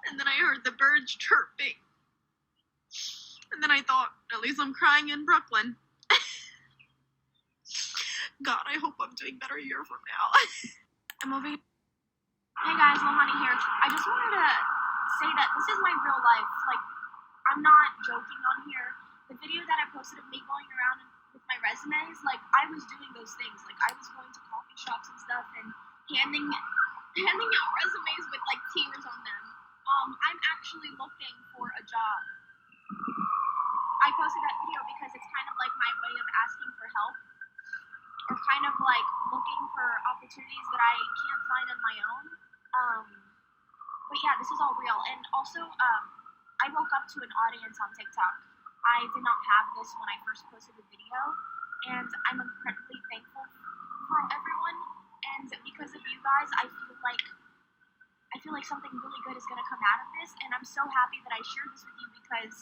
And then I heard the birds chirping. And then I thought, at least I'm crying in Brooklyn. God, I hope I'm doing better a year from now. I'm over here. Hey guys, Lohanny here. I just wanted to say that this is my real life. Like, I'm not joking on here. The video that I posted of me going around with my resumes, like, I was doing those things. Like, I was going to coffee shops and stuff and handing out resumes with, like, tears on them. I'm actually looking for a job. I posted that video because it's kind of like my way of asking for help, or kind of like looking for opportunities that I can't find on my own. But yeah, this is all real. And also, I woke up to an audience on TikTok. I did not have this when I first posted the video, and I'm incredibly thankful for everyone. And because of you guys, I feel like something really good is going to come out of this, and I'm so happy that I shared this with you because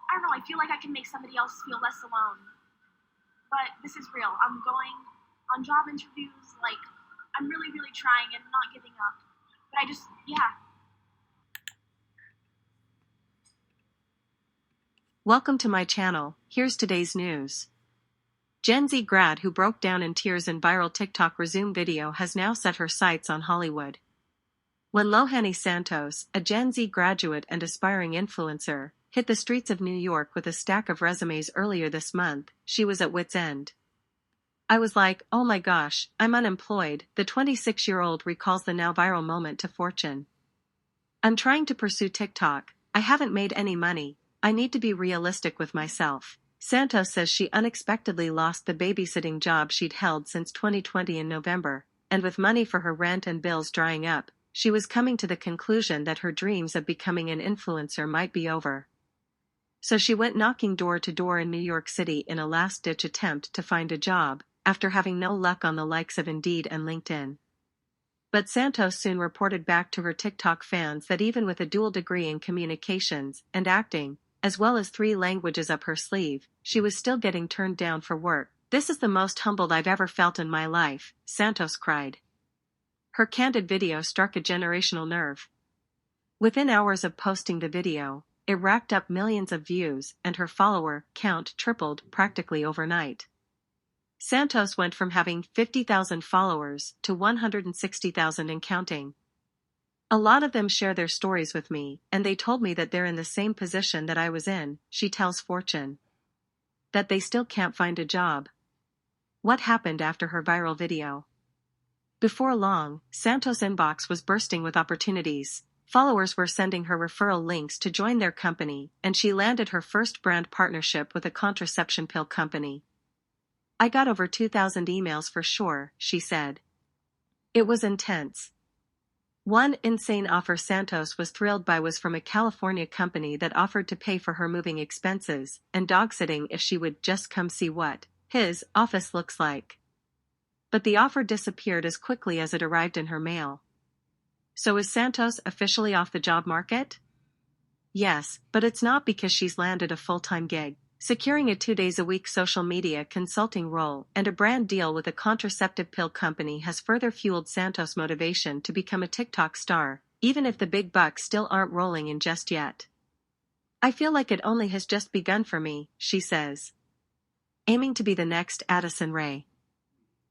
I don't know, I feel like I can make somebody else feel less alone. But this is real. I'm going on job interviews, like, I'm really, really trying and not giving up. But I just, yeah. Welcome to my channel. Here's today's news. Gen Z grad who broke down in tears in viral TikTok resume video has now set her sights on Hollywood. When Lohanny Santos, a Gen Z graduate and aspiring influencer, hit the streets of New York with a stack of resumes earlier this month, she was at wit's end. I was like, oh my gosh, I'm unemployed, the 26-year-old recalls the now viral moment to Fortune. I'm trying to pursue TikTok, I haven't made any money, I need to be realistic with myself. Santos says she unexpectedly lost the babysitting job she'd held since 2020 in November, and with money for her rent and bills drying up, she was coming to the conclusion that her dreams of becoming an influencer might be over. So she went knocking door to door in New York City in a last-ditch attempt to find a job, after having no luck on the likes of Indeed and LinkedIn. But Santos soon reported back to her TikTok fans that even with a dual degree in communications and acting, as well as 3 languages up her sleeve, she was still getting turned down for work. This is the most humbled I've ever felt in my life, Santos cried. Her candid video struck a generational nerve. Within hours of posting the video, it racked up millions of views and her follower count tripled practically overnight. Santos went from having 50,000 followers to 160,000 and counting. A lot of them share their stories with me, and they told me that they're in the same position that I was in, she tells Fortune. That they still can't find a job. What happened after her viral video? Before long, Santos' inbox was bursting with opportunities. Followers were sending her referral links to join their company, and she landed her first brand partnership with a contraception pill company. I got over 2,000 emails for sure, she said. It was intense. One insane offer Santos was thrilled by was from a California company that offered to pay for her moving expenses and dog-sitting if she would just come see what his office looks like. But the offer disappeared as quickly as it arrived in her mail. So is Santos officially off the job market? Yes, but it's not because she's landed a full-time gig. Securing a 2-days-a-week social media consulting role and a brand deal with a contraceptive pill company has further fueled Santos' motivation to become a TikTok star, even if the big bucks still aren't rolling in just yet. I feel like it only has just begun for me, she says. Aiming to be the next Addison Rae.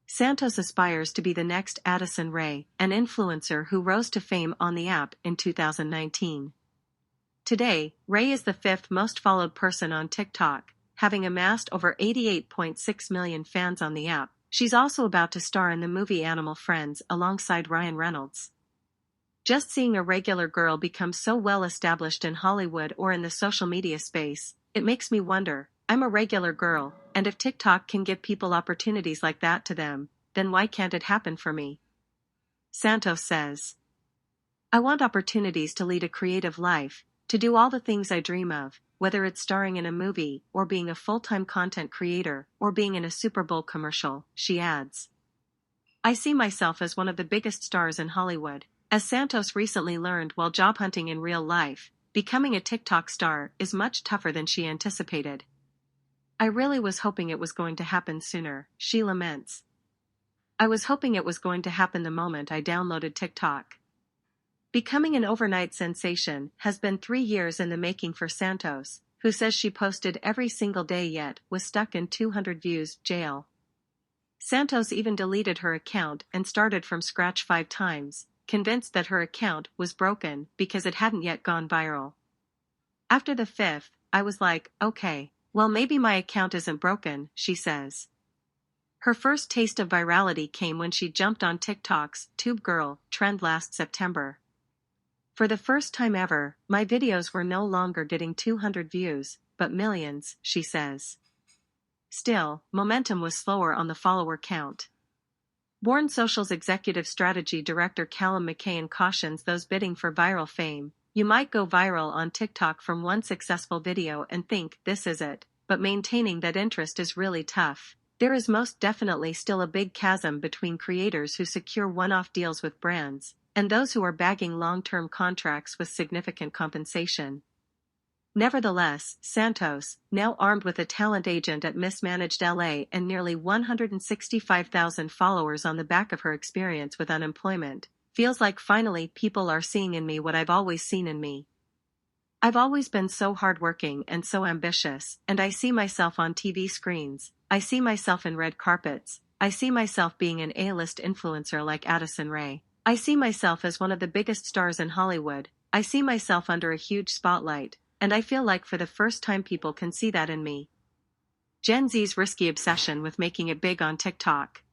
Santos aspires to be the next Addison Rae, an influencer who rose to fame on the app in 2019. Today, Rae is the 5th most followed person on TikTok, having amassed over 88.6 million fans on the app. She's also about to star in the movie Animal Friends alongside Ryan Reynolds. Just seeing a regular girl become so well established in Hollywood or in the social media space, it makes me wonder, I'm a regular girl, and if TikTok can give people opportunities like that to them, then why can't it happen for me? Santos says. I want opportunities to lead a creative life, to do all the things I dream of, whether it's starring in a movie, or being a full-time content creator, or being in a Super Bowl commercial, she adds. I see myself as one of the biggest stars in Hollywood. As Santos recently learned while job hunting in real life, becoming a TikTok star is much tougher than she anticipated. I really was hoping it was going to happen sooner, she laments. I was hoping it was going to happen the moment I downloaded TikTok. Becoming an overnight sensation has been 3 years in the making for Santos, who says she posted every single day yet was stuck in 200 views jail. Santos even deleted her account and started from scratch 5 times, convinced that her account was broken because it hadn't yet gone viral. After the 5th, I was like, okay, well maybe my account isn't broken, she says. Her first taste of virality came when she jumped on TikTok's Tube Girl trend last September. For the first time ever, my videos were no longer getting 200 views, but millions, she says. Still, momentum was slower on the follower count. Born Social's executive strategy director Callum McCain cautions those bidding for viral fame, you might go viral on TikTok from one successful video and think this is it, but maintaining that interest is really tough. There is most definitely still a big chasm between creators who secure one-off deals with brands, and those who are bagging long-term contracts with significant compensation. Nevertheless, Santos, now armed with a talent agent at Mismanaged LA and nearly 165,000 followers on the back of her experience with unemployment, feels like finally people are seeing in me what I've always seen in me. I've always been so hardworking and so ambitious, and I see myself on TV screens, I see myself in red carpets, I see myself being an A-list influencer like Addison Rae. I see myself as one of the biggest stars in Hollywood, I see myself under a huge spotlight, and I feel like for the first time people can see that in me. Gen Z's risky obsession with making it big on TikTok.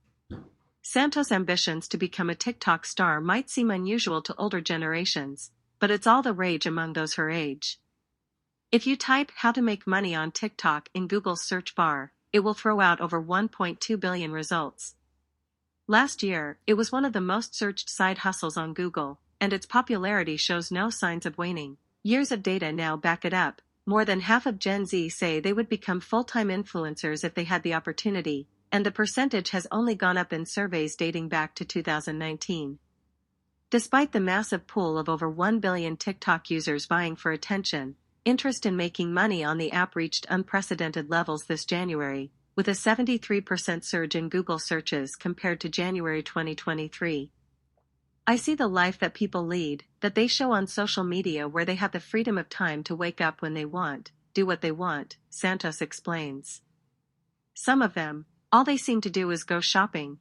Santos' ambitions to become a TikTok star might seem unusual to older generations, but it's all the rage among those her age. If you type "how to make money on TikTok" in Google's search bar, it will throw out over 1.2 billion results. Last year, it was one of the most searched side hustles on Google, and its popularity shows no signs of waning. Years of data now back it up. More than half of Gen Z say they would become full-time influencers if they had the opportunity, and the percentage has only gone up in surveys dating back to 2019. Despite the massive pool of over 1 billion TikTok users vying for attention, interest in making money on the app reached unprecedented levels this January, with a 73% surge in Google searches compared to January 2023. I see the life that people lead, that they show on social media where they have the freedom of time to wake up when they want, do what they want, Santos explains. Some of them, all they seem to do is go shopping.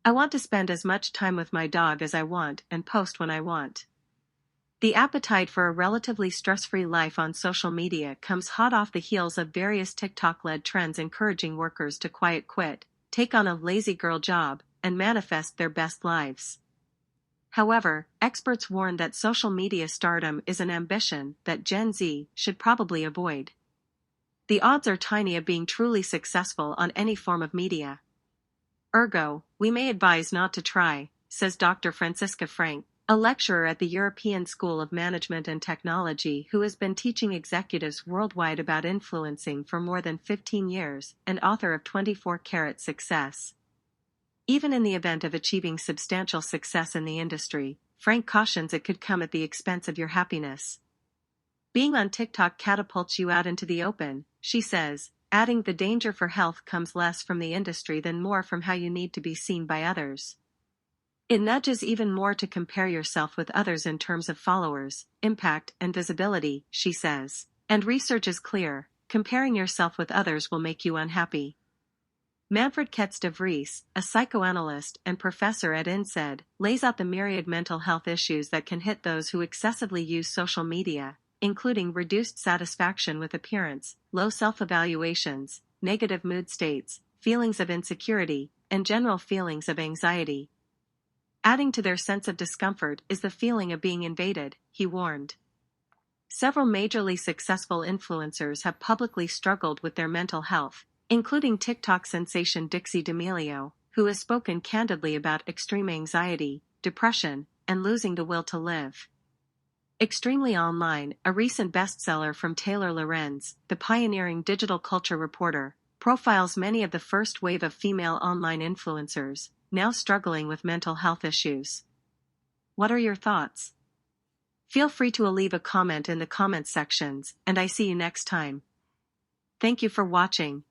I want to spend as much time with my dog as I want and post when I want. The appetite for a relatively stress-free life on social media comes hot off the heels of various TikTok-led trends encouraging workers to quiet quit, take on a lazy girl job, and manifest their best lives. However, experts warn that social media stardom is an ambition that Gen Z should probably avoid. The odds are tiny of being truly successful on any form of media. Ergo, we may advise not to try, says Dr. Francisca Frank, a lecturer at the European School of Management and Technology who has been teaching executives worldwide about influencing for more than 15 years and author of 24 Karat Success. Even in the event of achieving substantial success in the industry, Frank cautions it could come at the expense of your happiness. Being on TikTok catapults you out into the open, she says, adding the danger for health comes less from the industry than more from how you need to be seen by others. It nudges even more to compare yourself with others in terms of followers, impact, and visibility, she says. And research is clear, comparing yourself with others will make you unhappy. Manfred Ketz de Vries, a psychoanalyst and professor at INSEAD, lays out the myriad mental health issues that can hit those who excessively use social media, including reduced satisfaction with appearance, low self-evaluations, negative mood states, feelings of insecurity, and general feelings of anxiety. Adding to their sense of discomfort is the feeling of being invaded, he warned. Several majorly successful influencers have publicly struggled with their mental health, including TikTok sensation Dixie D'Amelio, who has spoken candidly about extreme anxiety, depression, and losing the will to live. Extremely Online, a recent bestseller from Taylor Lorenz, the pioneering digital culture reporter, profiles many of the first wave of female online influencers, now struggling with mental health issues. What are your thoughts? Feel free to leave a comment in the comments sections, and I see you next time. Thank you for watching.